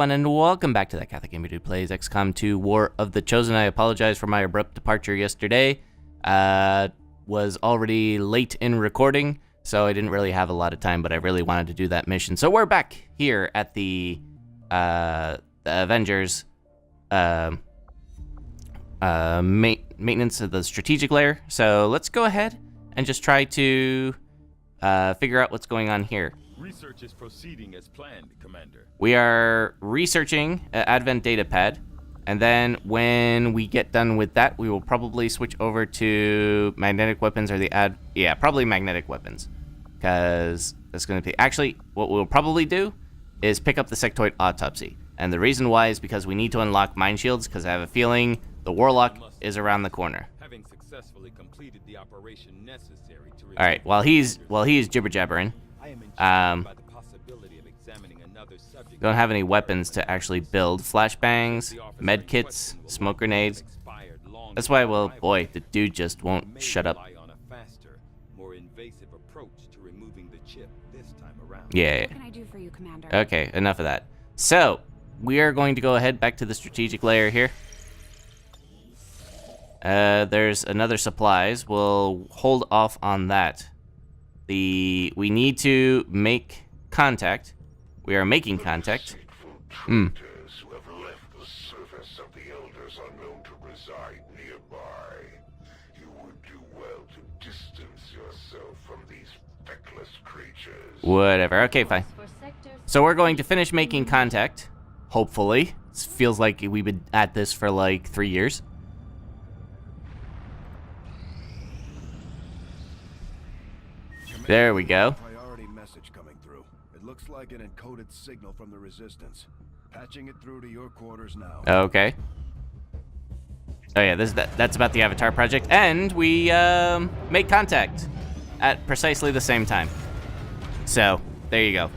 everyone, and welcome back to That Catholic Gamer Who Plays XCOM2 War of the Chosen. I apologize for my abrupt departure yesterday. Was already late in recording, so I didn't really have a lot of time, but I really wanted to do that mission. So we're back here at the Avengers maintenance of the strategic layer. So let's go ahead and just try to figure out what's going on here. Research is proceeding as planned, Commander. We are researching Advent Datapad, and then when we get done with that, we will probably switch over to magnetic weapons or probably magnetic weapons, because that's going to be... Actually, what we'll probably do is pick up the sectoid autopsy, and the reason why is because we need to unlock mine shields, because I have a feeling the Warlock is around the corner. Having successfully completed the operation necessary to... All right, while he's jibber jabbering. Don't have any weapons to actually build. Flashbangs, med kits, smoke grenades. That's why, well, boy, the dude just won't shut up. Yeah. What can I do for you, Commander? Okay, enough of that. So, we are going to go ahead back to the strategic layer here. There's another supplies. We'll hold off on that. We need to make contact. We are making contact. Who have left the surface of the elders unknown to reside nearby. You would do well to distance yourself from these feckless creatures. Whatever. Okay, fine. So we're going to finish making contact. Hopefully. It feels like we've been at this for like 3 years. There we go. Priority message coming through. It looks like an encoded signal from the resistance. Patching it through to your quarters now. Okay. Oh yeah, that's about the Avatar project, and we make contact at precisely the same time. So there you go.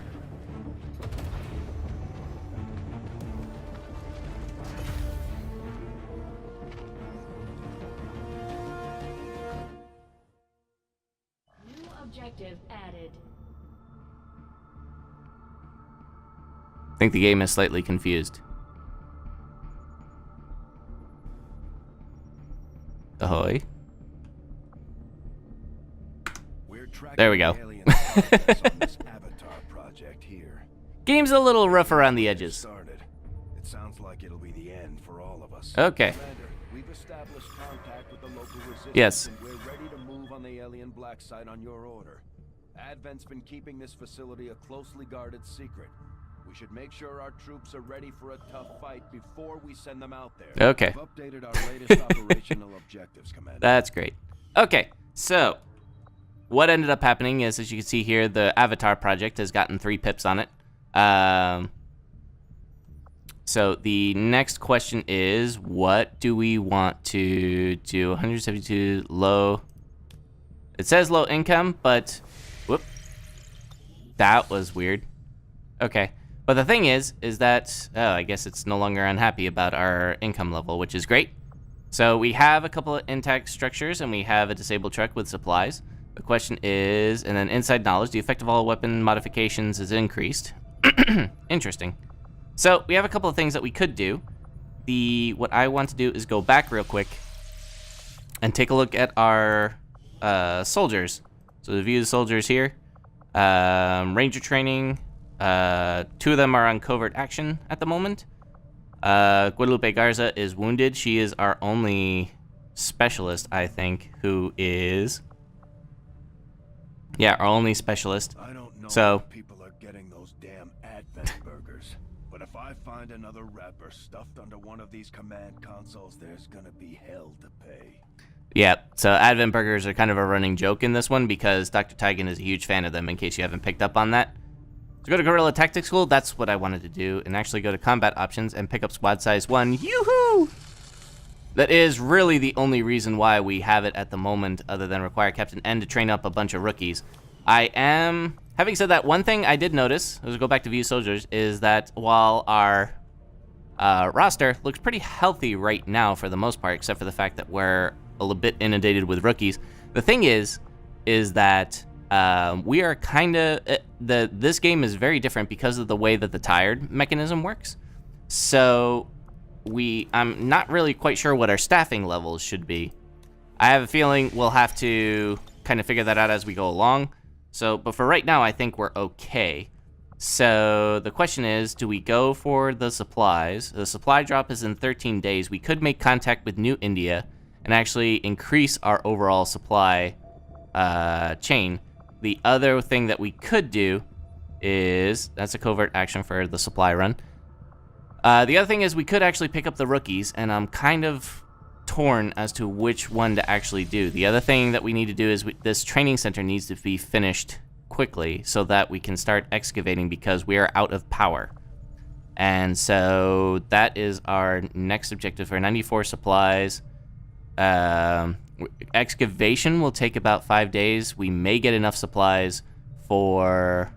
Objective added. I think the game is slightly confused. Ahoy. There we go. Avatar project here. Game's a little rough around the edges. It sounds like it'll be the end for all of us. Okay. Commander, we've established contact with the local resistance. Yes. And we're ready to move on the alien black site on your order. Advent's been keeping this facility a closely guarded secret. We should make sure our troops are ready for a tough fight before we send them out there. Okay. We've updated our latest operational objectives, Commander. That's great. Okay, so what ended up happening is, as you can see here, the Avatar project has gotten 3 pips on it. So the next question is, what do we want to do? 172 low. It says low income, but whoop, that was weird. Okay, but the thing is that, oh, I guess it's no longer unhappy about our income level, which is great. So we have a couple of intact structures, and we have a disabled truck with supplies. The question is, and then inside knowledge, the effect of all weapon modifications is increased. Interesting. So we have a couple of things that we could do. What I want to do is go back real quick and take a look at our soldiers. So the view of the soldiers here. Ranger training. 2 of them are on covert action at the moment. Guadalupe Garza is wounded. She is our only specialist, I think, who is... Yeah, our only specialist. I don't know so if people are getting those damn Advent burgers, but if I find another rapper stuffed under one of these command consoles, there's gonna be hell to pay. Yeah, so Advent burgers are kind of a running joke in this one because Dr. Tigan is a huge fan of them, in case you haven't picked up on that. So go to Guerrilla Tactics School, that's what I wanted to do, and actually go to Combat Options and pick up Squad Size 1. Yoo-hoo! That is really the only reason why we have it at the moment, other than require Captain N to train up a bunch of rookies. Having said that, one thing I did notice, as we go back to View Soldiers, is that while our roster looks pretty healthy right now for the most part, except for the fact that we're a little bit inundated with rookies, the thing is that we are kind of... this game is very different because of the way that the tired mechanism works. So I'm not really quite sure what our staffing levels should be. I have a feeling we'll have to kind of figure that out as we go along. So, but for right now, I think we're okay. So the question is, do we go for the supplies? The supply drop is in 13 days. We could make contact with New India and actually increase our overall supply chain. The other thing that we could do is, that's a covert action for the supply run. The other thing is we could actually pick up the rookies, and I'm kind of torn as to which one to actually do. The other thing that we need to do is this training center needs to be finished quickly so that we can start excavating because we are out of power. And so that is our next objective for 94 supplies. Excavation will take about 5 days. We may get enough supplies for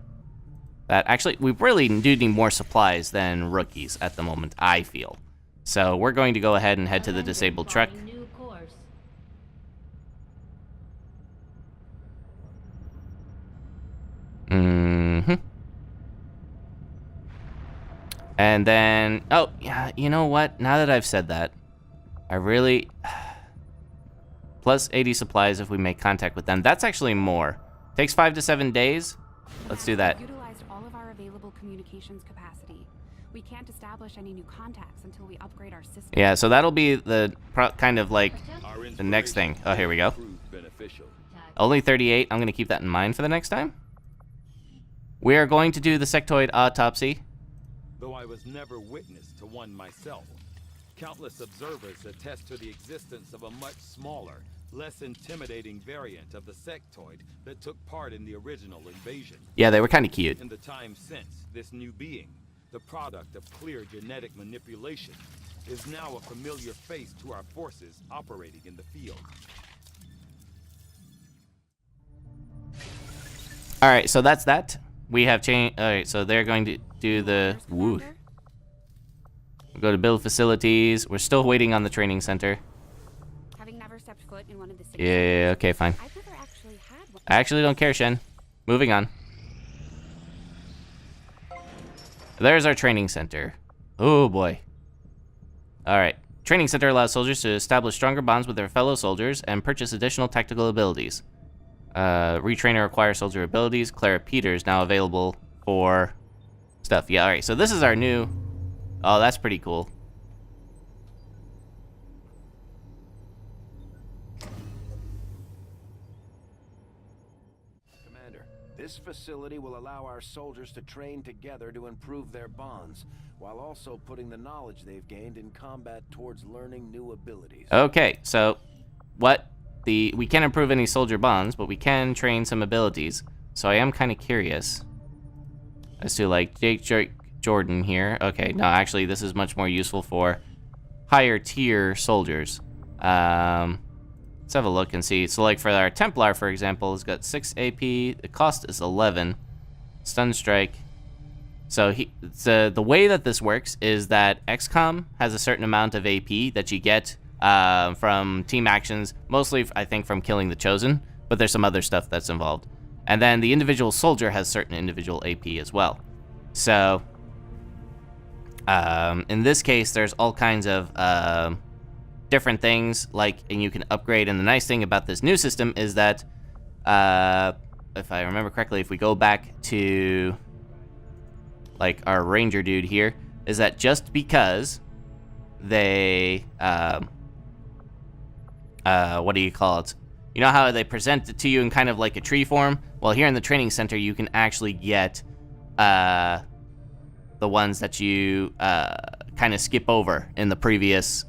that. Actually, we really do need more supplies than rookies at the moment, I feel. So we're going to go ahead and head to the disabled truck. And then, oh, yeah, you know what? Now that I've said that, I really... Plus 80 supplies if we make contact with them. That's actually more. Takes 5 to 7 days. Let's do that. We've utilized all of our available communications capacity. We can't establish any new contacts until we upgrade our system. Yeah, so that'll be the kind of like the next thing. Oh, here we go. Only 38. I'm going to keep that in mind for the next time. We are going to do the sectoid autopsy. Though I was never witness to one myself, countless observers attest to the existence of a much smaller, less intimidating variant of the sectoid that took part in the original invasion. Yeah, they were kind of cute. In the time since, this new being, the product of clear genetic manipulation, is now a familiar face to our forces operating in the field. Alright, so that's that. We have changed. Alright, so they're going to do the... Woo. Go to build facilities. We're still waiting on the training center. Having never stepped foot in one of the cities. Yeah, okay, fine. I've never actually had one. I actually don't care, Shen. Moving on. There's our training center. Oh, boy. Alright. Training center allows soldiers to establish stronger bonds with their fellow soldiers and purchase additional tactical abilities. Retrainer acquire soldier abilities. Clara Peters now available for stuff. Yeah, alright. So this is our new... Oh, that's pretty cool. Commander, this facility will allow our soldiers to train together to improve their bonds, while also putting the knowledge they've gained in combat towards learning new abilities. Okay, so we can't improve any soldier bonds, but we can train some abilities. So I am kind of curious as to like Jake Jordan here. Okay, no, actually this is much more useful for higher tier soldiers. Let's have a look and see. So like for our Templar, for example, it's got 6 AP. The cost is 11. Stun strike. So the way that this works is that XCOM has a certain amount of AP that you get from team actions, mostly I think from killing the Chosen, but there's some other stuff that's involved. And then the individual soldier has certain individual AP as well. So in this case, there's all kinds of different things, and you can upgrade. And the nice thing about this new system is that, if I remember correctly, if we go back to like our ranger dude here, is that just because they, what do you call it? You know how they present it to you in kind of like a tree form? Well, here in the training center, you can actually get, the ones that you kind of skip over in the previous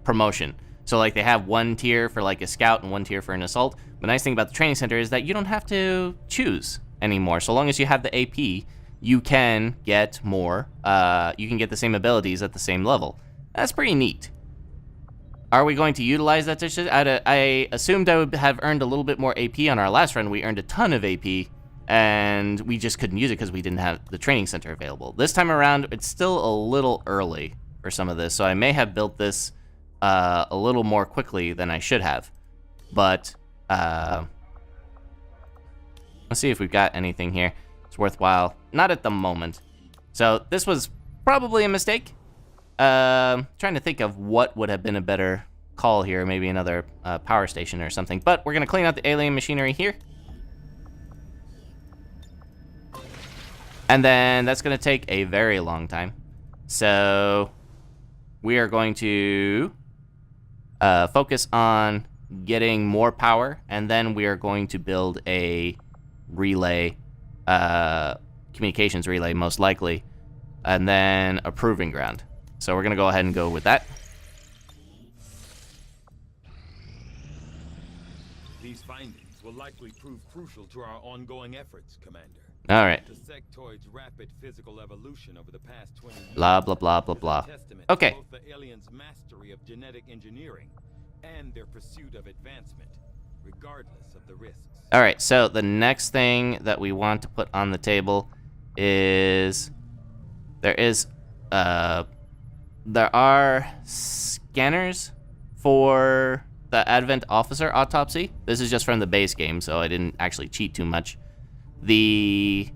promotion. So like they have one tier for like a scout and one tier for an assault. The nice thing about the training center is that you don't have to choose anymore. So long as you have the AP, you can get more. You can get the same abilities at the same level. That's pretty neat. Are we going to utilize that? I assumed I would have earned a little bit more AP on our last run. We earned a ton of AP. And we just couldn't use it because we didn't have the training center available. This time around, it's still a little early for some of this, so I may have built this a little more quickly than I should have. But let's see if we've got anything here. It's worthwhile. Not at the moment. So this was probably a mistake, trying to think of what would have been a better call here. Maybe another power station or something. But we're going to clean out the alien machinery here. And then that's going to take a very long time. So we are going to focus on getting more power, and then we are going to build a relay, communications relay most likely, and then a proving ground. So we're going to go ahead and go with that. These findings will likely prove crucial to our ongoing efforts, Commander. All right. The sectoid's rapid physical evolution over the past 20 years. Blah, blah, blah, blah, blah. Okay. Both the aliens' mastery of genetic engineering and their pursuit of advancement, regardless of the risks. All right, so the next thing that we want to put on the table is there are scanners for the Advent Officer autopsy. This is just from the base game, so I didn't actually cheat too much. A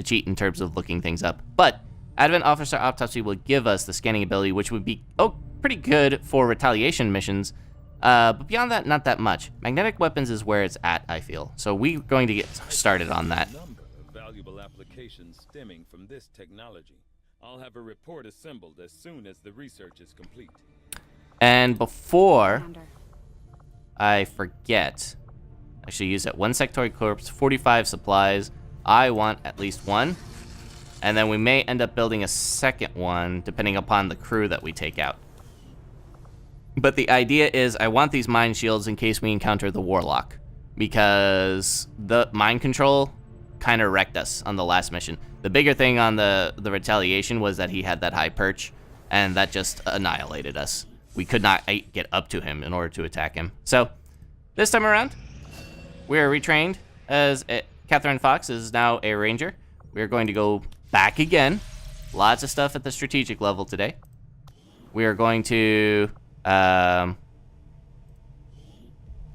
cheat in terms of looking things up. But Advent Officer autopsy will give us the scanning ability, which would be pretty good for retaliation missions. But beyond that, not that much. Magnetic weapons is where it's at, I feel. So we're going to get started on that. Number of valuable applications stemming from this technology. I'll have a report assembled as soon as the research is complete. And before Commander. I forget, I should use that 1 sectoid corpse, 45 supplies. I want at least 1. And then we may end up building a second one, depending upon the crew that we take out. But the idea is I want these mine shields in case we encounter the Warlock, because the mind control kind of wrecked us on the last mission. The bigger thing on the retaliation was that he had that high perch, and that just annihilated us. We could not get up to him in order to attack him. So this time around, we are retrained as Catherine Fox is now a ranger. We are going to go back again. Lots of stuff at the strategic level today. We are going to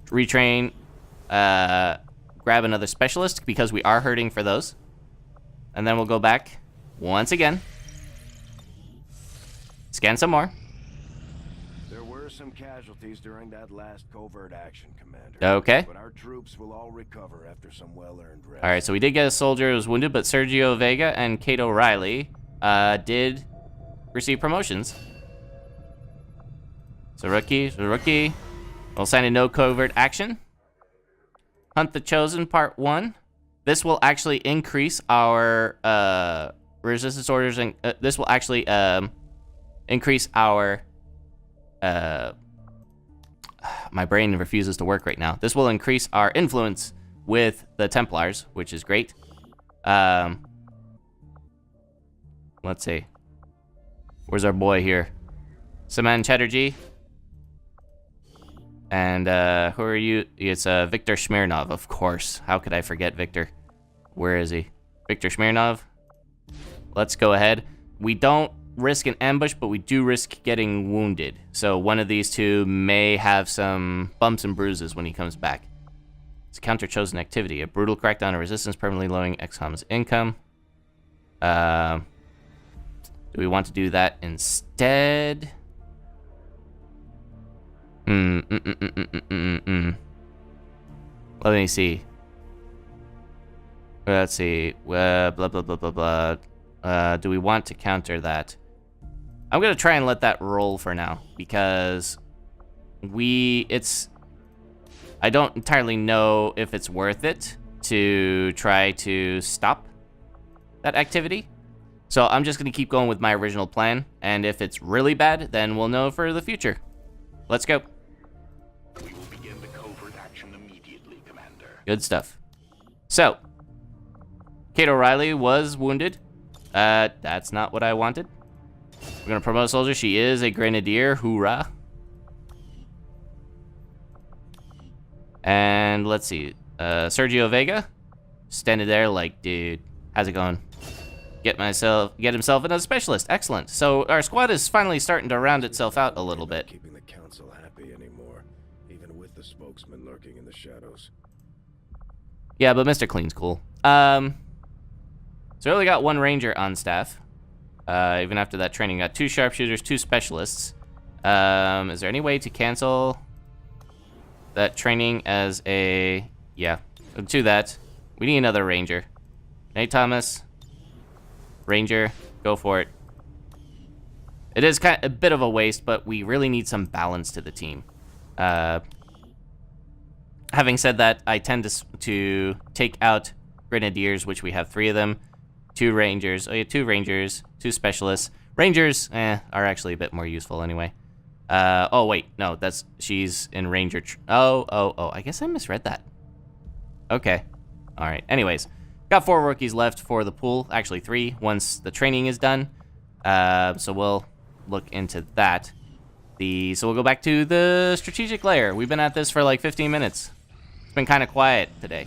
retrain, grab another specialist because we are hurting for those. And then we'll go back once again. Scan some more. There were some casualties during that last covert action, Commander. Okay. But our troops will all recover after some well-earned rest. All right, so we did get a soldier who was wounded, but Sergio Vega and Kate O'Reilly did receive promotions. So rookie. We'll sign a no covert action. Hunt the Chosen Part 1. This will actually increase our resistance orders, and this will actually increase our... my brain refuses to work right now. This will increase our influence with the Templars, which is great. Let's see. Where's our boy here? Saman Chatterjee. And who are you? It's Victor Smirnov, of course. How could I forget Victor? Where is he? Victor Smirnov. Let's go ahead. We don't risk an ambush, but we do risk getting wounded. So one of these two may have some bumps and bruises when he comes back. It's counter chosen activity. A brutal crackdown on resistance, permanently lowering XCOM's income. Do we want to do that instead? Let me see. Let's see. Blah, blah, blah, blah, blah. Do we want to counter that? I'm going to try and let that roll for now, because I don't entirely know if it's worth it to try to stop that activity. So I'm just going to keep going with my original plan, and if it's really bad, then we'll know for the future. Let's go. We will begin the covert action immediately, Commander. Good stuff. So, Kate O'Reilly was wounded. That's not what I wanted. We're going to promote a soldier. She is a grenadier. Hoorah. And let's see. Sergio Vega. Standing there like, dude, how's it going? Get himself another specialist. Excellent. So our squad is finally starting to round itself out a little bit. Keeping the council happy anymore, even with the spokesman lurking in the shadows. Yeah, but Mr. Clean's cool. So we only got one ranger on staff. Even after that training, got 2 sharpshooters, 2 specialists. Is there any way to cancel that training as a... Yeah, do that. We need another ranger. Nate Thomas, ranger, go for it. It is kind of a bit of a waste, but we really need some balance to the team. Having said that, I tend to take out grenadiers, which we have 3 of them, 2 rangers. Oh yeah, 2 rangers, 2 specialists. Rangers, are actually a bit more useful anyway. Oh wait, no, she's in ranger. Oh, I guess I misread that. Okay, all right. Anyways, got 4 rookies left for the pool. Actually 3 once the training is done. So we'll look into that. So we'll go back to the strategic layer. We've been at this for like 15 minutes. It's been kind of quiet today.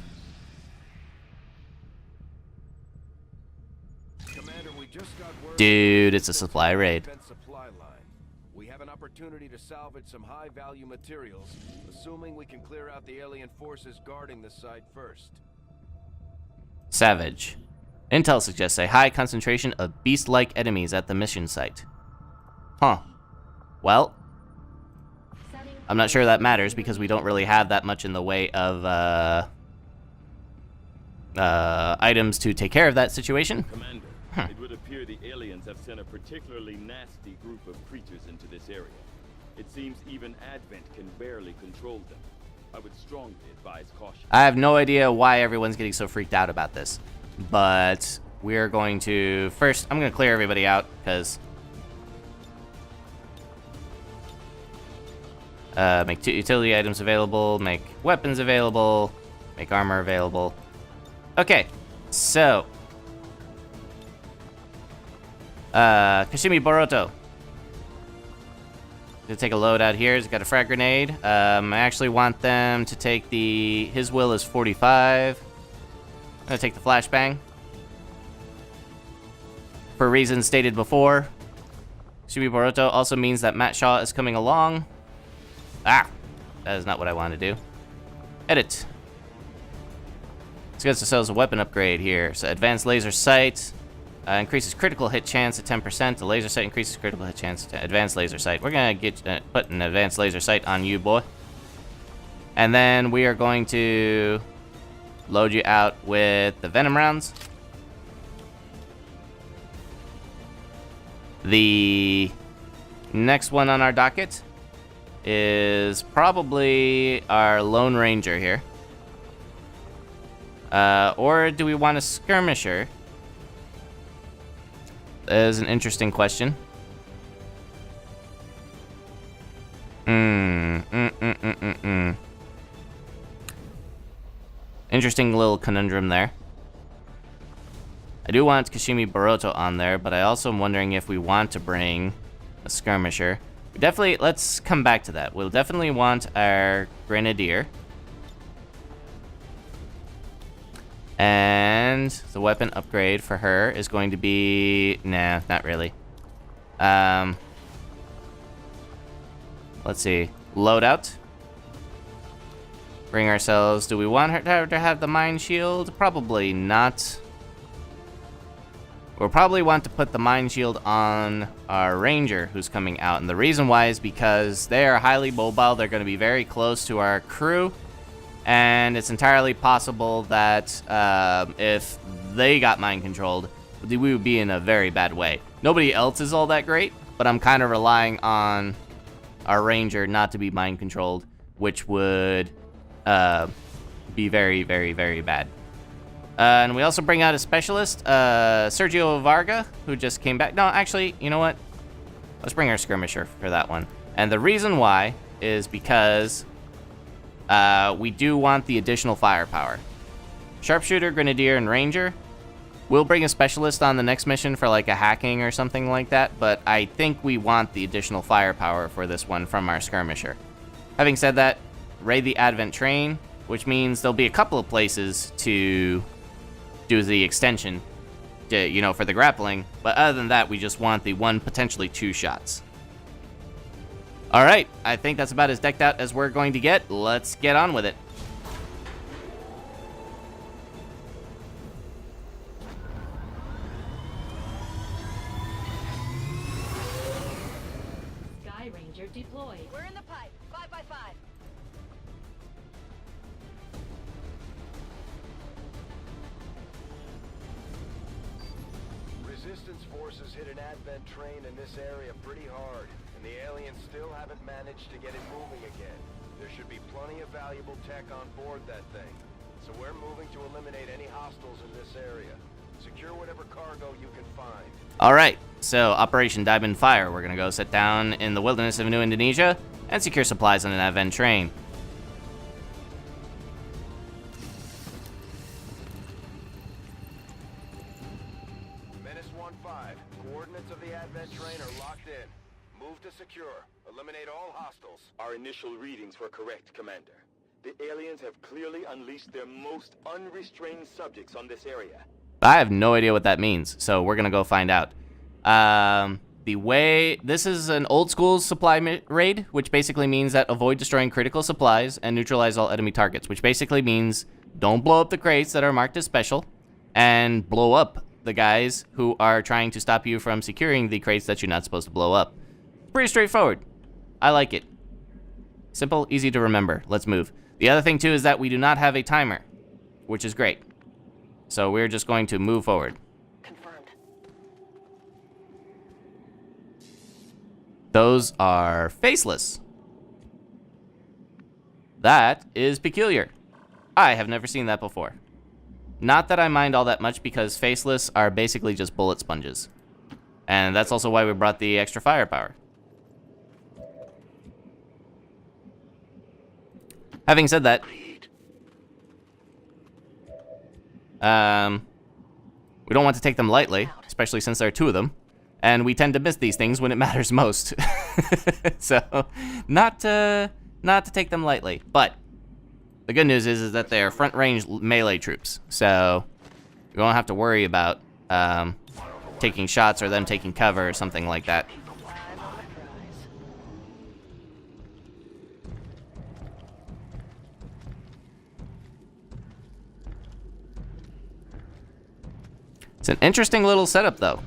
Commander, we just got word Dude, it's a supply raid. supply line. We have an opportunity to salvage some high-value materials, assuming we can clear out the alien forces guarding the site first. Savage. Intel suggests a high concentration of beast-like enemies at the mission site. Huh. Well, I'm not sure that matters because we don't really have that much in the way of items to take care of that situation. Commander, it would appear the aliens have sent a particularly nasty group of creatures into this area. It seems even Advent can barely control them. I would strongly advise caution. I have no idea why everyone's getting so freaked out about this, but we're going to first. I'm going to clear everybody out because make 2 utility items available, make weapons available, make armor available. Okay, so Kashimi Boruto. Gonna take a load out here. He's got a frag grenade. I actually want them to take his will is 45. I'm gonna take the flashbang. For reasons stated before, Kashimi Boruto also means that Matt Shaw is coming along. Ah, that is not what I want to do. Edit. Let's get ourselves a weapon upgrade here. So advanced laser sight increases critical hit chance at 10%. The laser sight increases critical hit chance to advanced laser sight. We're gonna put an advanced laser sight on you, boy. And then we are going to load you out with the venom rounds. The next one on our docket is probably our Lone Ranger here. Or do we want a skirmisher? That is an interesting question. Interesting little conundrum there. I do want Kashimi Boruto on there, but I also am wondering if we want to bring a skirmisher. Let's come back to that. We'll definitely want our Grenadier. And the weapon upgrade for her is going to be... Nah, not really. Let's see. Loadout. Bring ourselves... Do we want her to have the Mind Shield? Probably not. We'll probably want to put the Mind Shield on our Ranger who's coming out. And the reason why is because they are highly mobile. They're going to be very close to our crew. And it's entirely possible that if they got mind controlled, we would be in a very bad way. Nobody else is all that great, but I'm kind of relying on our Ranger not to be mind controlled, which would be very, very, very bad. And we also bring out a specialist, Sergio Varga, who just came back. No, actually, you know what? Let's bring our skirmisher for that one. And the reason why is because we do want the additional firepower. Sharpshooter, Grenadier, and Ranger. We'll bring a specialist on the next mission for like a hacking or something like that, but I think we want the additional firepower for this one from our skirmisher. Having said that, raid the Advent train, which means there'll be a couple of places to do the extension, for the grappling, but other than that, we just want the 1, potentially 2 shots. Alright, I think that's about as decked out as we're going to get. Let's get on with it. Resistance forces hit an advent train in this area pretty hard, and the aliens still haven't managed to get it moving again. There should be plenty of valuable tech on board that thing. So we're moving to eliminate any hostiles in this area. Secure whatever cargo you can find. Alright, so Operation Diamond Fire. We're gonna go sit down in the wilderness of New Indonesia and secure supplies on an advent train. Menace 1-5. Coordinates of the advent train are locked in. Move to secure. Eliminate all hostiles. Our initial readings were correct, Commander. The aliens have clearly unleashed their most unrestrained subjects on this area. I have no idea what that means, so we're gonna go find out. This is an old school supply raid, which basically means that avoid destroying critical supplies and neutralize all enemy targets, which basically means don't blow up the crates that are marked as special and blow up the guys who are trying to stop you from securing the crates that you're not supposed to blow up. Pretty straightforward. I like it. Simple, easy to remember. Let's move. The other thing too is that we do not have a timer, which is great. So we're just going to move forward. Confirmed. Those are faceless. That is peculiar. I have never seen that before. Not that I mind all that much because faceless are basically just bullet sponges. And that's also why we brought the extra firepower. Having said that, we don't want to take them lightly, especially since there are two of them, and we tend to miss these things when it matters most. So, not to take them lightly. But the good news is that they are front-range melee troops, so we won't have to worry about taking shots or them taking cover or something like that. It's an interesting little setup, though.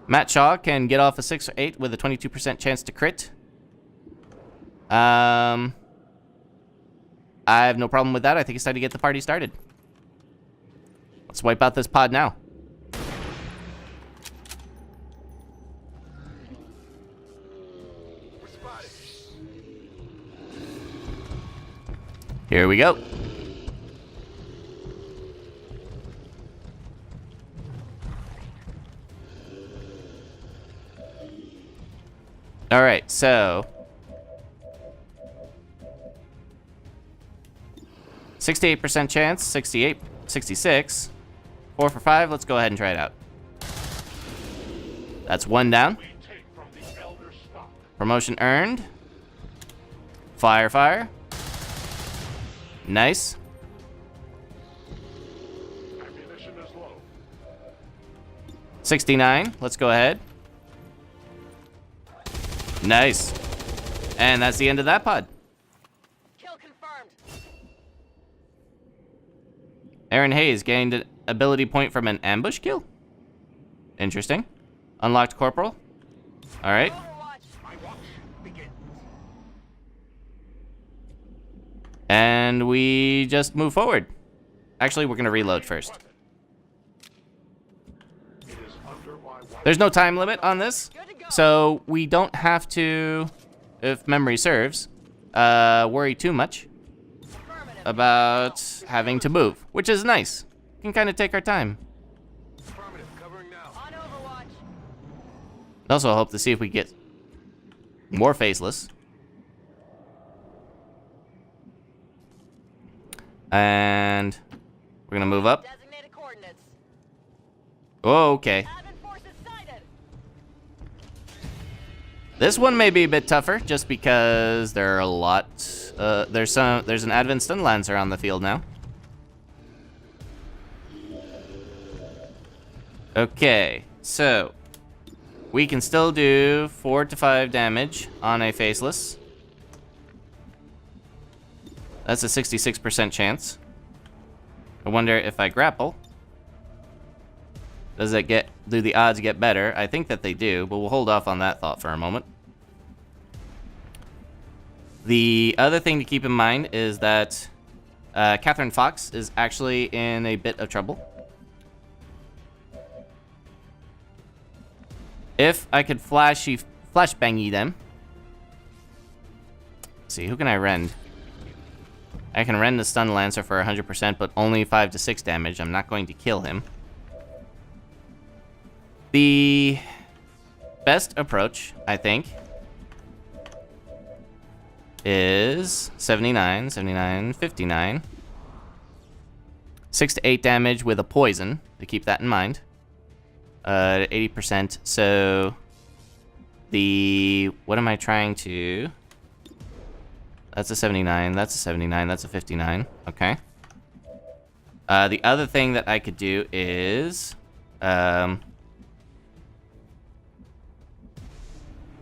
Matt Shaw can get off a 6 or 8 with a 22% chance to crit. I have no problem with that. I think it's time to get the party started. Let's wipe out this pod now. Here we go. All right, so 68% chance, 68, 66, 4 for 5. Let's go ahead and try it out. That's one down. Promotion earned. Fire, fire. Nice. 69. Let's go ahead. Nice. And that's the end of that pod. Kill confirmed. Aaron Hayes gained an ability point from an ambush kill. Interesting. Unlocked corporal. All right. And we just move forward. Actually, we're going to reload first. There's no time limit on this, so we don't have to, if memory serves, worry too much about having to move, which is nice. We can kind of take our time. Also hope to see if we get more faceless. And we're gonna move up. Oh, okay. This one may be a bit tougher, just because there are a lot. There's an Advent Stun Lancer on the field now. Okay, so we can still do 4 to 5 damage on a faceless. That's a 66% chance. I wonder if I grapple, do the odds get better? I think that they do, but we'll hold off on that thought for a moment. The other thing to keep in mind is that Catherine Fox is actually in a bit of trouble. If I could flashbangy them. Let's see, who can I rend? I can rend the Stun Lancer for 100%, but only 5 to 6 damage. I'm not going to kill him. The best approach, I think, is 79, 79, 59. 6 to 8 damage with a poison, to keep that in mind. 80%, so what am I trying to... That's a 79, that's a 79, that's a 59, okay. The other thing that I could do is... I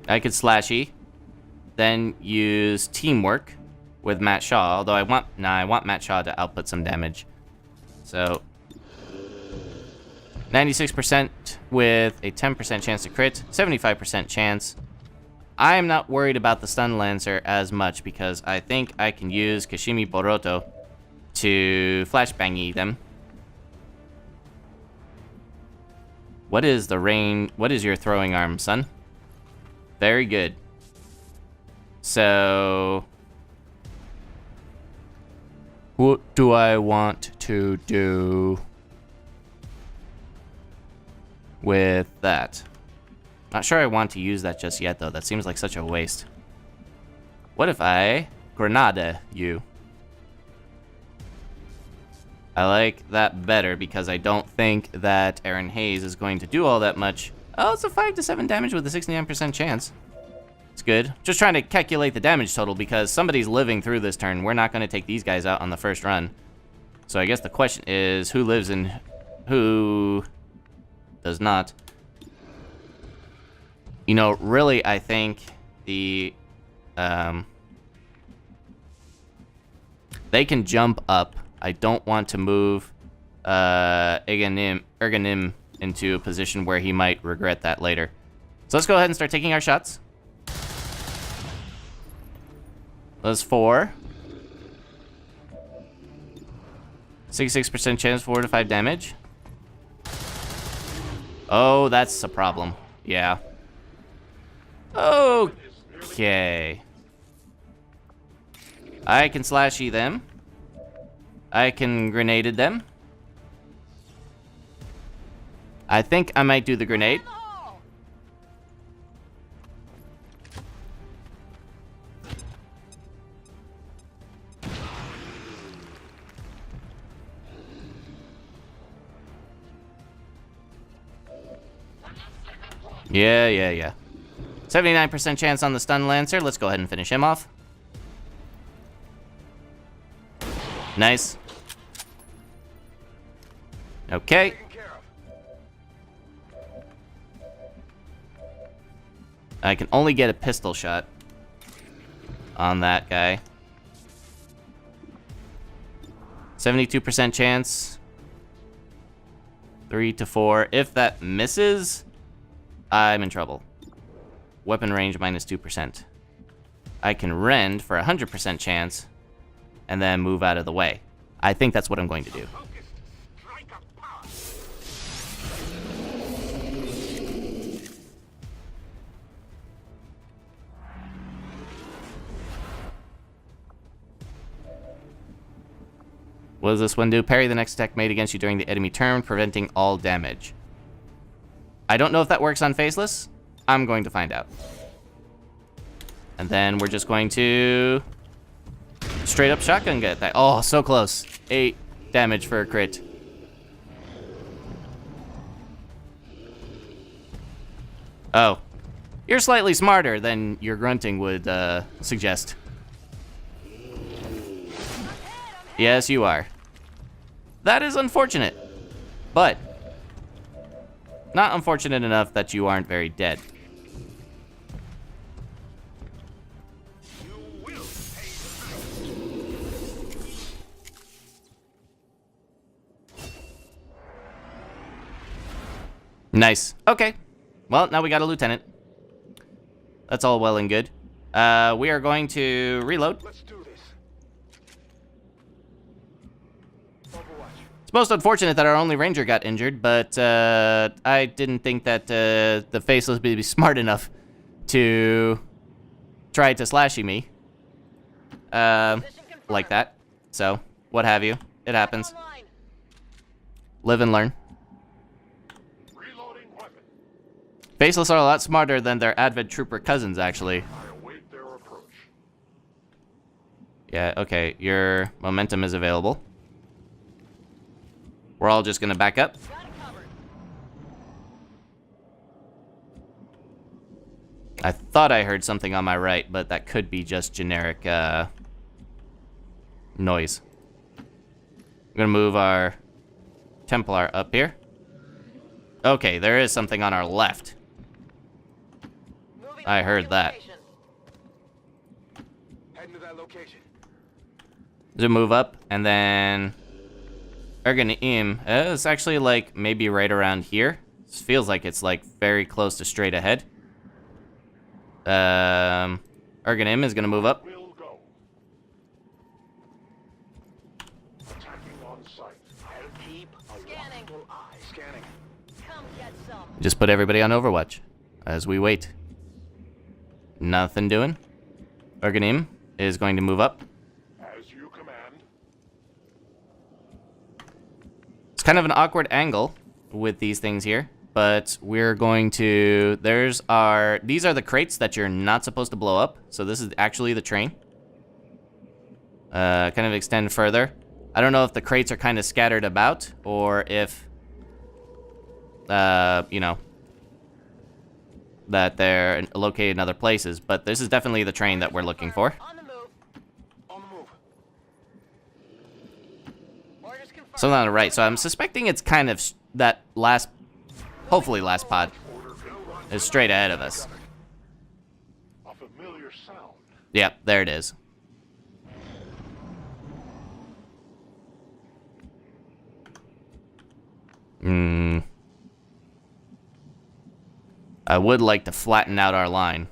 could slashy, then use teamwork with Matt Shaw, although I want Matt Shaw to output some damage. So 96% with a 10% chance to crit, 75% chance. I am not worried about the Stun Lancer as much because I think I can use Kashimi Boroto to flashbangy them. What is the range? What is your throwing arm, son? Very good. So, what do I want to do with that? Not sure I want to use that just yet, though. That seems like such a waste. What if I Granada you? I like that better because I don't think that Aaron Hayes is going to do all that much. Oh, it's a 5 to 7 damage with a 69% chance. It's good. Just trying to calculate the damage total because somebody's living through this turn. We're not going to take these guys out on the first run. So I guess the question is who lives and who does not. You know, really, I think the... they can jump up. I don't want to move Erganim into a position where he might regret that later. So let's go ahead and start taking our shots. That's 4. 66% chance, 4 to 5 damage. Oh, that's a problem. Yeah. Okay. I can slashy them. I can grenaded them. I think I might do the grenade. Yeah. 79% chance on the Stun Lancer. Let's go ahead and finish him off. Nice. Okay. I can only get a pistol shot on that guy. 72% chance. 3 to 4. If that misses, I'm in trouble. Weapon range minus 2%. I can rend for 100% chance and then move out of the way. I think that's what I'm going to do. What does this one do? Parry the next attack made against you during the enemy turn, preventing all damage. I don't know if that works on Faceless. I'm going to find out. And then we're just going to straight up shotgun get that. Oh, so close. 8 damage for a crit. Oh. You're slightly smarter than your grunting would suggest. Yes, you are. That is unfortunate. But not unfortunate enough that you aren't very dead. Nice. Okay. Well, now we got a lieutenant. That's all well and good. We are going to reload. Let's do this. It's most unfortunate that our only ranger got injured, but I didn't think that the Faceless would be smart enough to try to slashy me like that. So, what have you. It happens. Live and learn. Reloading weapon. Faceless are a lot smarter than their Advent Trooper cousins, actually. I await their approach. Yeah, okay. Your momentum is available. We're all just gonna back up. I thought I heard something on my right, but that could be just generic noise. I'm gonna move our Templar up here. Okay, there is something on our left. I heard that. Heading to that location. To move up, and then Ergonim. It's actually like maybe right around here. This feels like it's like very close to straight ahead. Ergonim is gonna move up. Will go. Attacking on sight. I'll keep a watchful eye. Scanning. Come get some. Just put everybody on Overwatch as we wait. Nothing doing. Ergonim is going to move up. As you command. It's kind of an awkward angle with these things here, but we're going to... These are the crates that you're not supposed to blow up. So this is actually the train. Kind of extend further. I don't know if the crates are kind of scattered about, or if, you know, that they're located in other places, but this is definitely the train that we're looking for. On the move. On the move. Orders confirmed. Something on the right, so I'm suspecting it's kind of that last, hopefully last pod, is straight ahead of us. A familiar sound. Yep, there it is. I would like to flatten out our line.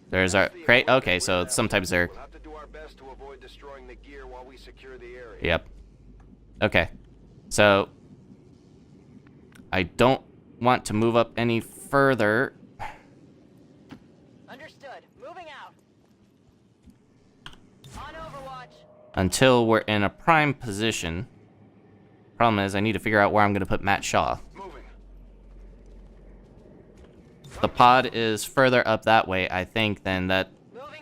There's our crate. Okay, so sometimes they're... We'll have to do our best to avoid destroying the gear while we secure the area. Yep. Okay. So, I don't want to move up any further Understood. Moving out. On Overwatch. until we're in a prime position. Problem is, I need to figure out where I'm going to put Matt Shaw. Moving. The pod is further up that way, I think, than that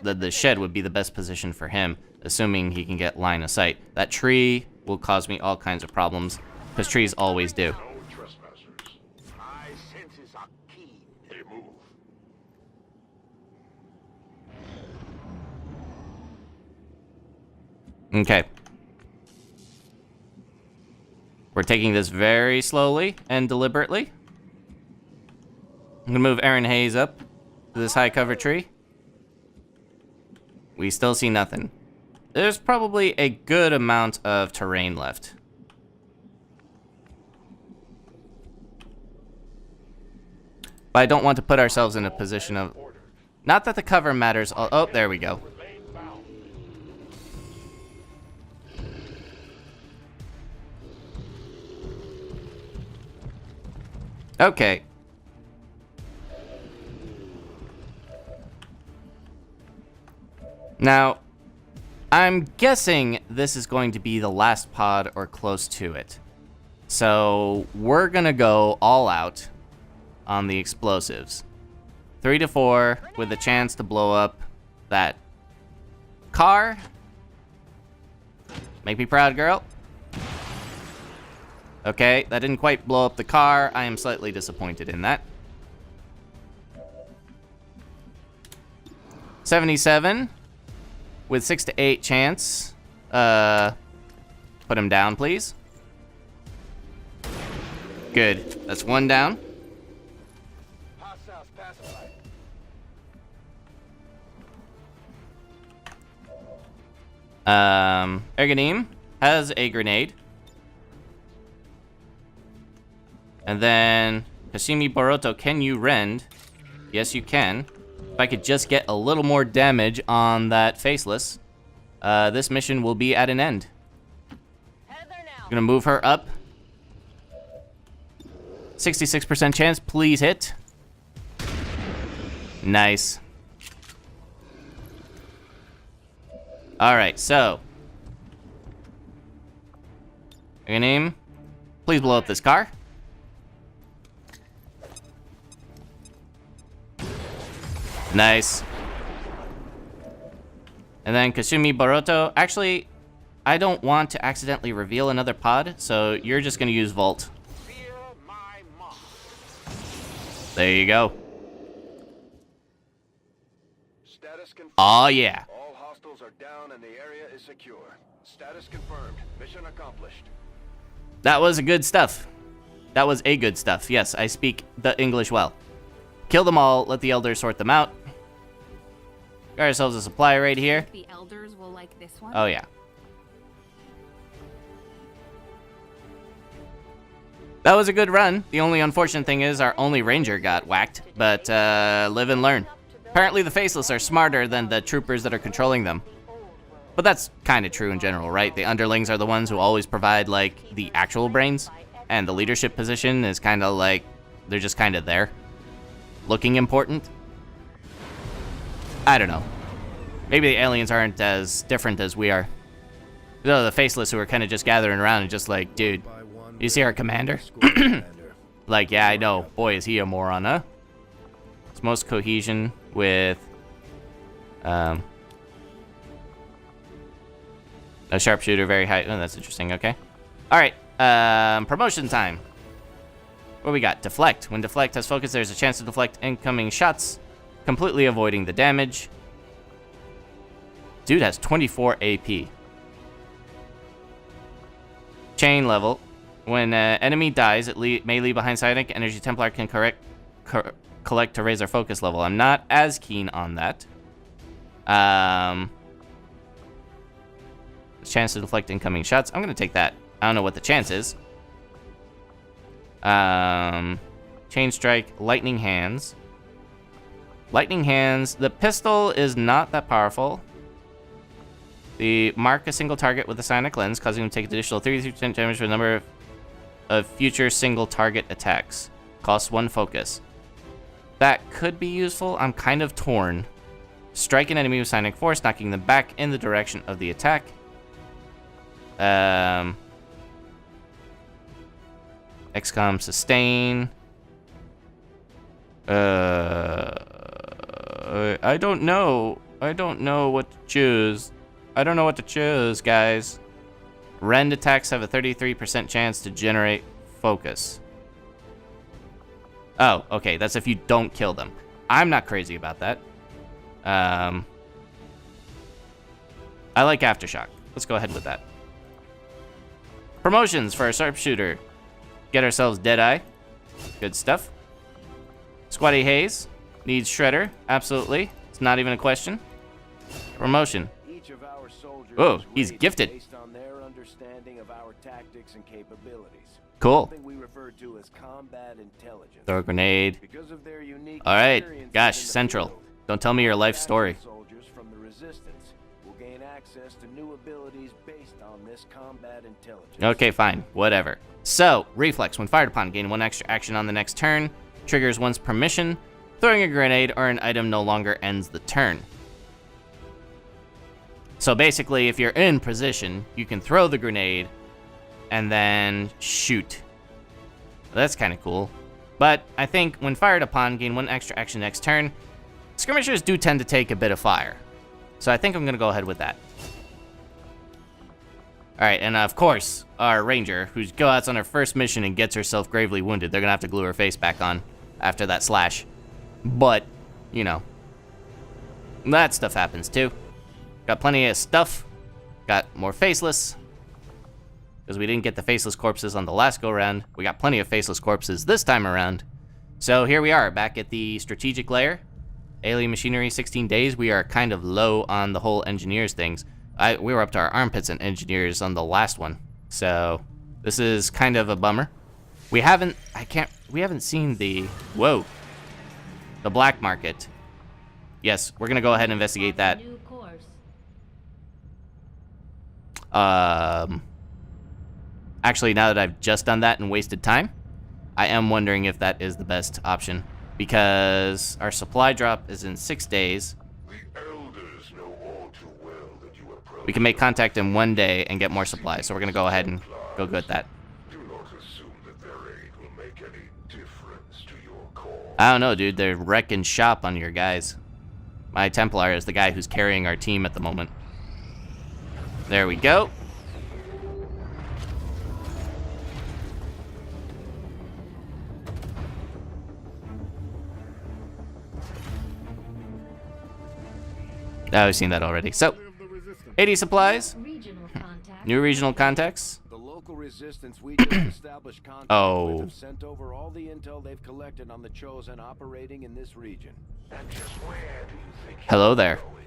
the shed would be the best position for him, assuming he can get line of sight. That tree will cause me all kinds of problems, because trees always do. No trespassers. My senses are keen. They move. Okay. We're taking this very slowly and deliberately. I'm gonna move Aaron Hayes up to this high cover tree. We still see nothing. There's probably a good amount of terrain left. But I don't want to put ourselves in a position of... Not that the cover matters. Oh, there we go. Okay. Now, I'm guessing this is going to be the last pod or close to it. So, we're gonna go all out on the explosives. 3 to 4 with a chance to blow up that car. Make me proud, girl. Okay, that didn't quite blow up the car. I am slightly disappointed in that. 77 with 6 to 8 chance. Put him down, please. Good. That's 1 down. Hostiles pacified. Ergonim has a grenade. And then, Hashimi Boruto, can you rend? Yes, you can. If I could just get a little more damage on that Faceless, this mission will be at an end. Gonna move her up. 66% chance. Please hit. Nice. Alright, so. Your name. Please blow up this car. Nice. And then Kasumi Baroto. Actually, I don't want to accidentally reveal another pod, so you're just going to use Vault. There you go. Status confirmed. Oh yeah. All hostiles are down and the area is secure. Status confirmed. Mission accomplished. That was a good stuff. That was a good stuff. Yes, I speak the English well. Kill them all. Let the elders sort them out. Got ourselves a supply right here. The elders will like this one. Oh yeah. That was a good run. The only unfortunate thing is our only ranger got whacked, but live and learn. Apparently the faceless are smarter than the troopers that are controlling them. But that's kind of true in general, right? The underlings are the ones who always provide, like, the actual brains, and the leadership position is kind of like, they're just kind of there. Looking important. I don't know. Maybe the aliens aren't as different as we are. The faceless who are kind of just gathering around and just like, dude, you see our commander? Like, yeah, I know. Boy, is he a moron, huh? It's most cohesion with a sharpshooter, very high. Oh, that's interesting. Okay. All right. Promotion time. What we got? Deflect. When deflect has focus, there's a chance to deflect incoming shots, completely avoiding the damage. Dude has 24 AP. Chain level. When an enemy dies, it may leave behind psionic energy. Templar can collect to raise their focus level. I'm not as keen on that. Chance to deflect incoming shots. I'm gonna take that. I don't know what the chance is. Chain strike, lightning hands. Lightning hands. The pistol is not that powerful. The mark a single target with a psionic lens, causing him to take additional 33% damage for a number of future single target attacks. Costs 1 focus. That could be useful. I'm kind of torn. Strike an enemy with psionic force, knocking them back in the direction of the attack. XCOM sustain. I don't know. I don't know what to choose. I don't know what to choose, guys. Rend attacks have a 33% chance to generate focus. Oh, okay. That's if you don't kill them. I'm not crazy about that. I like Aftershock. Let's go ahead with that. Promotions for our sharpshooter. Get ourselves Deadeye. Good stuff. Squatty Hayes. Needs Shredder. Absolutely. It's not even a question. Promotion. Each of our soldiers Oh, is he's rated gifted. based on their understanding of our tactics and capabilities. Cool. Something we refer to as combat intelligence. Throw a grenade. Because of their unique All right. experiences Gosh, in the Central. field, Don't tell me your life story. soldiers from the resistance will gain access to new abilities based on this combat intelligence. Okay, fine. Whatever. So, Reflex. When fired upon, gain 1 extra action on the next turn. Triggers once per mission. Throwing a grenade or an item no longer ends the turn. So basically, if you're in position, you can throw the grenade and then shoot. That's kind of cool. But I think when fired upon, gain 1 extra action next turn. Skirmishers do tend to take a bit of fire. So I think I'm going to go ahead with that. Alright, and of course, our ranger, who goes out on her first mission and gets herself gravely wounded. They're going to have to glue her face back on after that slash. But, you know, that stuff happens too. Got plenty of stuff. Got more faceless. Because we didn't get the faceless corpses on the last go-round. We got plenty of faceless corpses this time around. So here we are, back at the strategic layer. Alien machinery, 16 days. We are kind of low on the whole engineers things. We were up to our armpits in engineers on the last one. So this is kind of a bummer. We haven't seen the, whoa, the black market. Yes, we're gonna go ahead and investigate that. Actually, now that I've just done that and wasted time, I am wondering if that is the best option. Because our supply drop is in 6 days. The elders know all too well that you approach. We can make contact in 1 day and get more supplies. So we're going to go ahead and go get that. Do not assume that their aid will make any difference to your cause. I don't know, dude. They're wrecking shop on your guys. My Templar is the guy who's carrying our team at the moment. There we go. Oh, I've seen that already. So, 80 supplies. New regional contacts. The local resistance we just established contact Oh. with have sent over all the intel they've collected on the Chosen operating in this region. And just where do you think Hello you're there. going?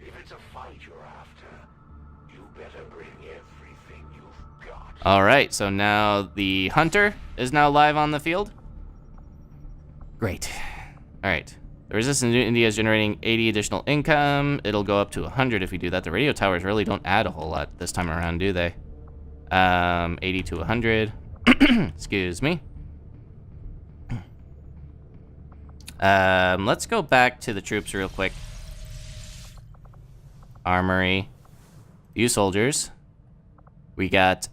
If it's a fight you're after, you better bring everything you've got. Alright, so now the Hunter is now live on the field. Great. Alright. The resistance in India is generating 80 additional income. It'll go up to 100 if we do that. The radio towers really don't add a whole lot this time around, do they? 80 to 100. Excuse me. Let's go back to the troops real quick. Armory. You soldiers. We got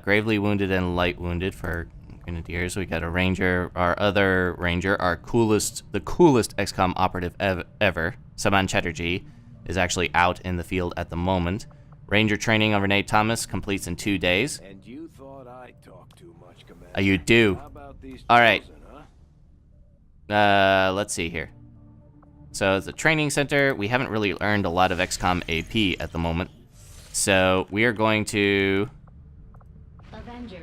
gravely wounded and light wounded for Grenadiers. We got a Ranger, our other Ranger, the coolest XCOM operative ever, Saman Chatterjee, is actually out in the field at the moment. Ranger training on Renee Thomas completes in 2 days. And you thought I talked too much, Commander. You do. How about these All right. Chosen, huh? Let's see here. So it's a training center. We haven't really earned a lot of XCOM AP at the moment. So we are going to...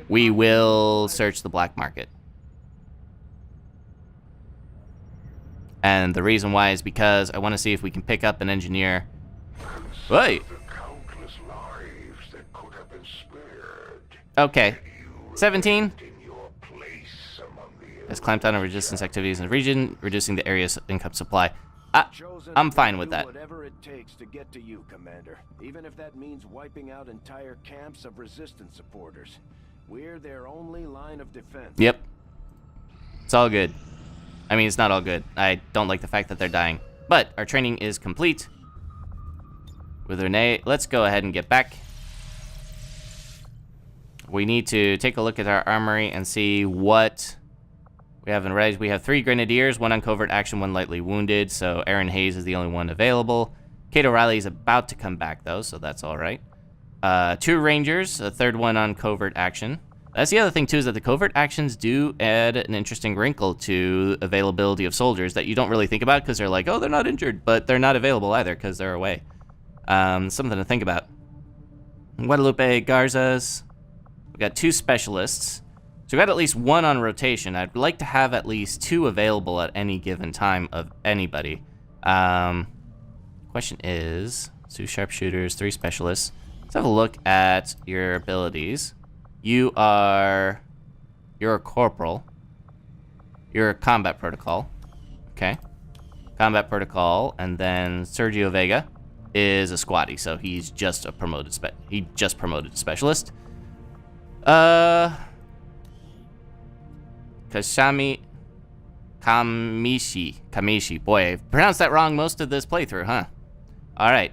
We will search the black market. And the reason why is because I want to see if we can pick up an engineer. Wait. The countless lives that could have been spared. Okay. 17. In your place among the Has clamped down on resistance activities in the region, reducing the area's income supply. Chosen I'm will fine with do that. Whatever it takes to get to you, Commander. Even if that means wiping out entire camps of resistance supporters. We're their only line of defense. Yep. It's all good. I mean, it's not all good. I don't like the fact that they're dying. But our training is complete. With Renee, let's go ahead and get back. We need to take a look at our armory and see what we have in res. We have 3 Grenadiers, 1 on covert action, 1 lightly wounded. So Aaron Hayes is the only one available. Kate O'Reilly is about to come back, though, so that's all right. 2 Rangers, a 3rd one on covert action. That's the other thing, too, is that the covert actions do add an interesting wrinkle to availability of soldiers that you don't really think about because they're like, oh, they're not injured, but they're not available either because they're away. Something to think about. Guadalupe Garzas. We got 2 specialists. So we got at least 1 on rotation. I'd like to have at least 2 available at any given time of anybody. Question is, 2 sharpshooters, 3 specialists. Let's have a look at your abilities. You're a corporal. You're a combat protocol. Okay. Combat protocol, and then Sergio Vega is a squatty, so he's just a promoted to specialist. Kamishi. Boy, I pronounced that wrong most of this playthrough, huh? Alright.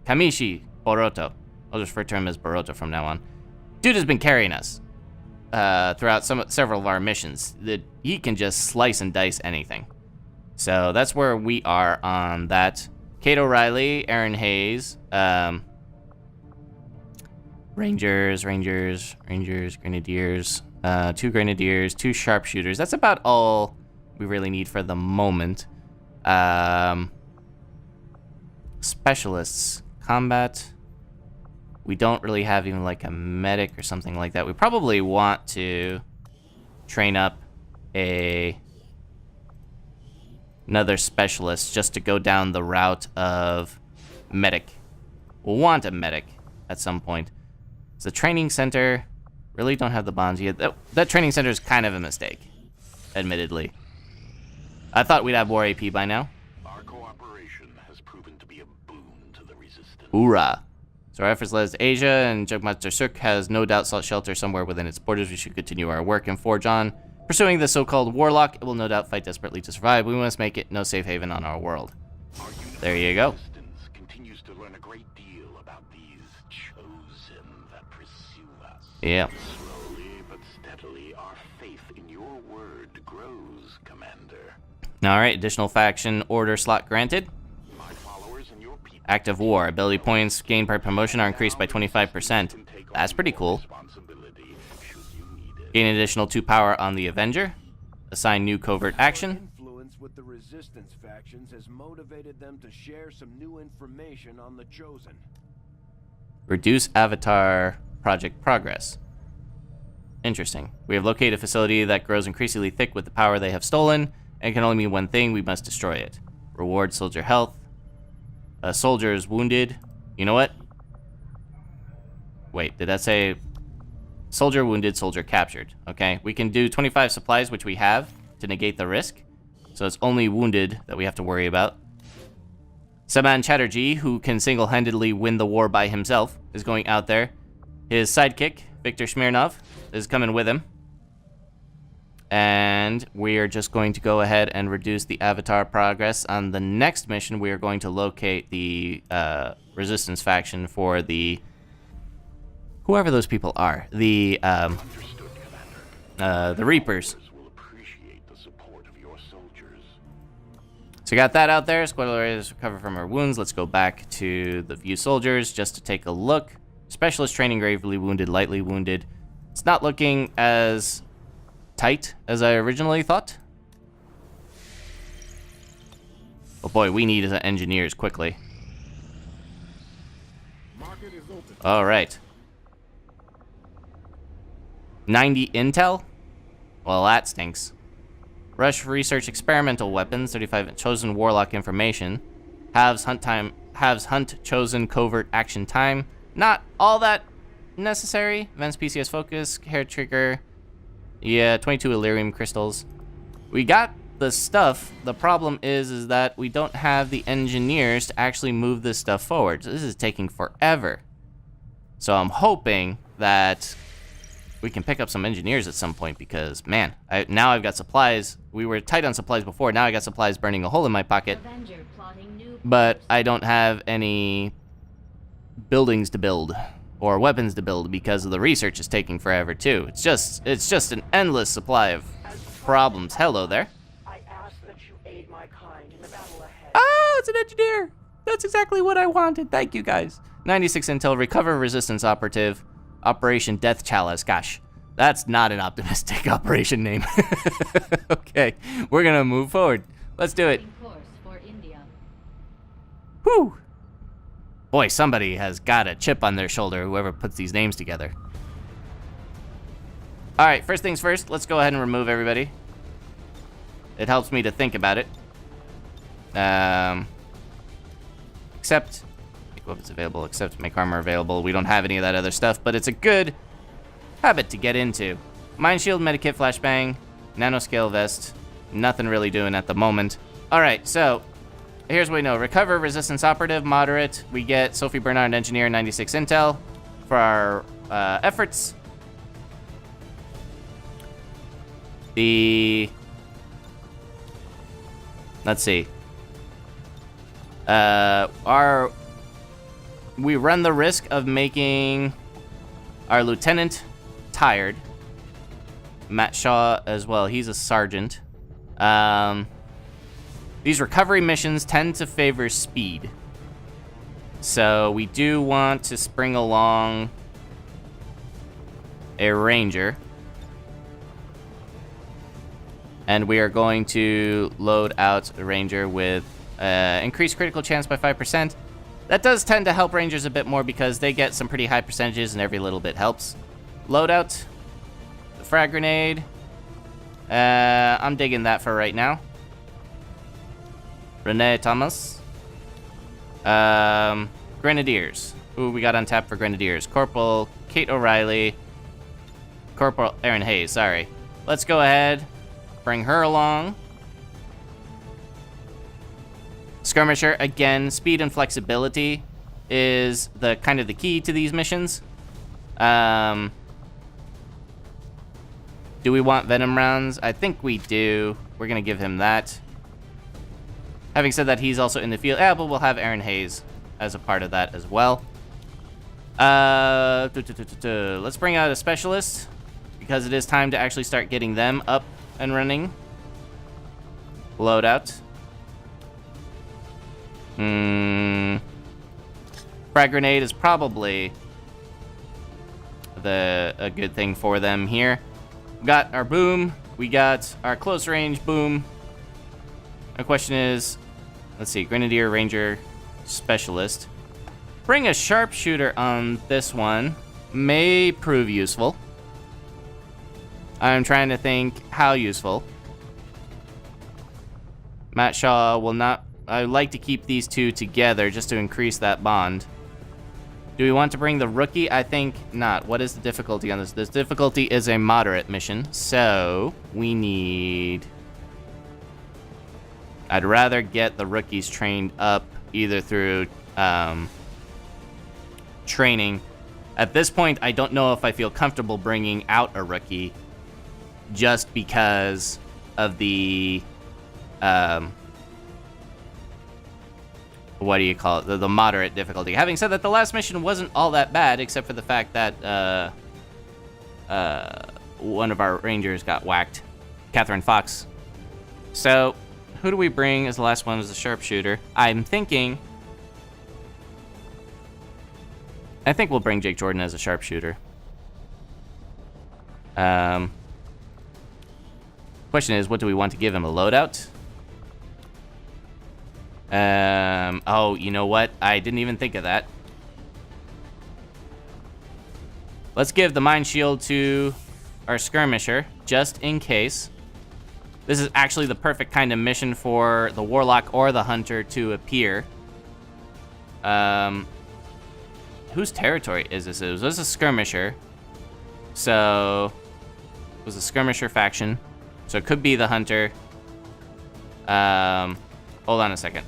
Kamishi Boroto. I'll just refer to him as Boroto from now on. Dude has been carrying us throughout several of our missions. He can just slice and dice anything. So that's where we are on that. Kate O'Reilly, Aaron Hayes, Rangers, Grenadiers, 2 Grenadiers, 2 sharpshooters. That's about all we really need for the moment. Specialists, combat. We don't really have even like a medic or something like that. We probably want to train up another specialist just to go down the route of medic. We'll want a medic at some point. So the training center, really don't have the bonds yet. That training center is kind of a mistake, admittedly. I thought we'd have war AP by now. Our cooperation has proven to be a boon to the resistance. Hoorah. So our efforts led to Asia, and Jugmaster Suk has no doubt sought shelter somewhere within its borders. We should continue our work and forge on. Pursuing the so-called warlock, it will no doubt fight desperately to survive. We must make it no safe haven on our world. There you go. Resistance continues to learn a great deal about these chosen that pursue us. Yeah. Slowly but steadily, our faith in your word grows, Commander. Alright, additional faction order slot granted. My followers and your people. Active War. Ability points gained by promotion are increased by 25%. That's pretty cool. Responsibility should you need it. Gain an additional 2 power on the Avenger. Assign new covert action. Influence with the resistance factions has motivated them to share some new information on the Chosen. Reduce Avatar project progress. Interesting. We have located a facility that grows increasingly thick with the power they have stolen, and can only mean one thing: we must destroy it. Reward soldier health. A soldier is wounded. You know what? Wait, did that say soldier wounded, soldier captured? Okay, we can do 25 supplies, which we have, to negate the risk. So it's only wounded that we have to worry about. Saman Chatterjee, who can single-handedly win the war by himself, is going out there. His sidekick, Viktor Smirnov, is coming with him. And we are just going to go ahead and reduce the Avatar progress. On the next mission, we are going to locate the resistance faction for the... whoever those people are. The Reapers. Will appreciate the support of your soldiers. So we got that out there. Squad leaders recover from her wounds. Let's go back to the view soldiers just to take a look. Specialist training, gravely wounded, lightly wounded. It's not looking as tight as I originally thought. Oh boy, we need engineers quickly. Market is open. All right. 90 intel? Well, that stinks. Rush research experimental weapons, 35 chosen warlock information. Halves hunt chosen covert action time. Not all that necessary. Events PCS focus, hair trigger. Yeah, 22 Illyrium crystals. We got the stuff. The problem is that we don't have the engineers to actually move this stuff forward. So this is taking forever. So I'm hoping that we can pick up some engineers at some point, because, man, now I've got supplies. We were tight on supplies before. Now I got supplies burning a hole in my pocket. But I don't have any buildings to build or weapons to build because of the research is taking forever too. It's just an endless supply of problems. Hello there. I ask that you aid my kind in the battle ahead. Ah, it's an engineer. That's exactly what I wanted. Thank you, guys. 96 intel, recover resistance operative, Operation Death Chalice. Gosh, that's not an optimistic operation name. Okay, we're gonna move forward. Let's do it. Course for India. Whew. Boy, somebody has got a chip on their shoulder, whoever puts these names together. All right, first things first, let's go ahead and remove everybody. It helps me to think about it. Except, make weapons available, except make armor available. We don't have any of that other stuff, but it's a good habit to get into. Mind shield, medikit, flashbang, nanoscale vest. Nothing really doing at the moment. All right, so here's what we know. Recover resistance operative, moderate. We get Sophie Bernard, engineer, 96 intel for our efforts. Let's see. We run the risk of making our lieutenant tired. Matt Shaw as well. He's a sergeant. These recovery missions tend to favor speed. So we do want to spring along a ranger. And we are going to load out a ranger with increased critical chance by 5%. That does tend to help rangers a bit more because they get some pretty high percentages and every little bit helps. Loadout. The frag grenade. I'm digging that for right now. Renee Thomas. Grenadiers. Who we got on tap for Grenadiers? Corporal Kate O'Reilly. Corporal Aaron Hayes, sorry. Let's go ahead. Bring her along. Skirmisher, again, speed and flexibility. is the kind of the key to these missions. Do we want venom rounds? I think we do. We're gonna give him that. Having said that, he's also in the field. Yeah, but we'll have Aaron Hayes as a part of that as well. Let's bring out a specialist, because it is time to actually start getting them up and running. Loadout. Frag grenade is probably a good thing for them here. We got our boom. We got our close range boom. My question is, let's see, Grenadier, Ranger, Specialist. Bring a sharpshooter on this one may prove useful. I'm trying to think how useful. Matt Shaw will not... I would like to keep these two together just to increase that bond. Do we want to bring the rookie? I think not. What is the difficulty on this? This difficulty is a moderate mission, so we need... I'd rather get the rookies trained up either through training. At this point, I don't know if I feel comfortable bringing out a rookie just because of the... what do you call it? The moderate difficulty. Having said that, the last mission wasn't all that bad, except for the fact that one of our rangers got whacked. Catherine Fox. So, who do we bring as the last one as the sharpshooter? I'm thinking... I think we'll bring Jake Jordan as a sharpshooter. Question is, what do we want to give him? A loadout? Oh, you know what? I didn't even think of that. Let's give the mine shield to our skirmisher, just in case. This is actually the perfect kind of mission for the warlock or the hunter to appear. Whose territory is this? This is a skirmisher. So, it was a skirmisher faction. So it could be the hunter. Hold on a second.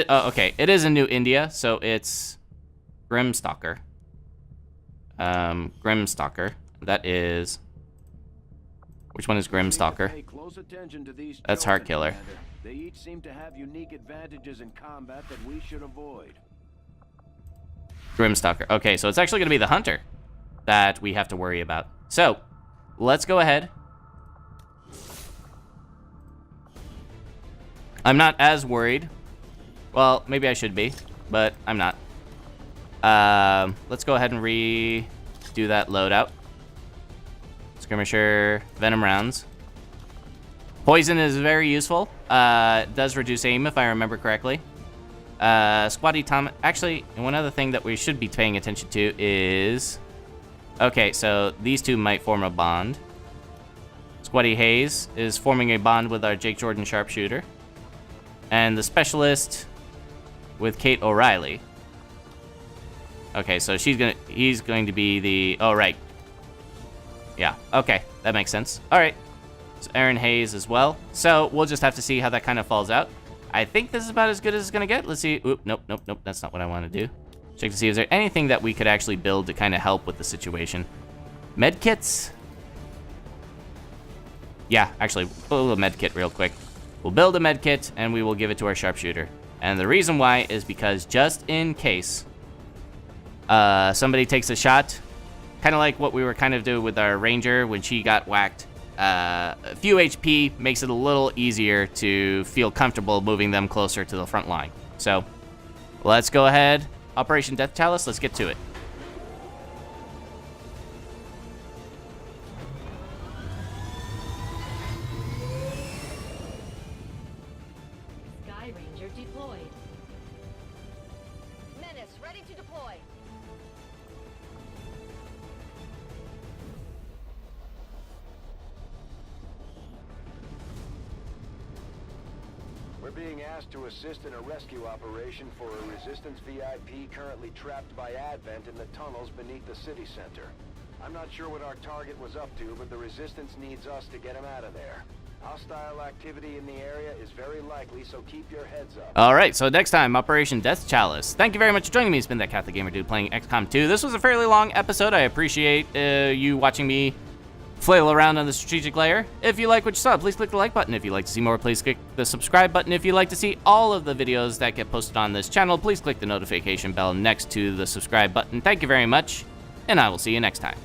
Oh, okay. It is in New India, so it's Grimstalker. Grimstalker. That is... Which one is Grimstalker? That's Heartkiller. They each seem to have unique advantages in combat that we should avoid. Grimstalker. Okay, so it's actually going to be the hunter that we have to worry about. So, let's go ahead. I'm not as worried. Well, maybe I should be, but I'm not. Let's go ahead and redo that loadout. Skirmisher, venom rounds. Poison is very useful. It does reduce aim, if I remember correctly. Squatty Tom... Actually, one other thing that we should be paying attention to is... Okay, so these two might form a bond. Squatty Hayes is forming a bond with our Jake Jordan sharpshooter. And the specialist with Kate O'Reilly. Okay, so he's going to be the... Oh, right. Yeah, okay. That makes sense. All right. So Aaron Hayes as well. So we'll just have to see how that kind of falls out. I think this is about as good as it's going to get. Let's see. Oop, nope. That's not what I want to do. Check to see, is there anything that we could actually build to kind of help with the situation? Medkits? Yeah, actually, build a medkit real quick. We'll build a medkit, and we will give it to our sharpshooter. And the reason why is because just in case somebody takes a shot, kind of like what we were kind of doing with our ranger when she got whacked, a few HP makes it a little easier to feel comfortable moving them closer to the front line. So, let's go ahead. Operation Death Chalice, let's get to it. Sky Ranger deployed. Menace ready to deploy. We're being asked to assist in a rescue operation for a Resistance VIP currently trapped by Advent in the tunnels beneath the city center. I'm not sure what our target was up to, but the Resistance needs us to get him out of there. Hostile activity in the area is very likely, so keep your heads up. All right, so next time, Operation Death Chalice. Thank you very much for joining me. It's been that Catholic Gamer Dude playing XCOM 2. This was a fairly long episode. I appreciate you watching me flail around on the strategic layer. If you like what you saw, please click the like button. If you'd like to see more, please click the subscribe button. If you'd like to see all of the videos that get posted on this channel, please click the notification bell next to the subscribe button. Thank you very much, and I will see you next time.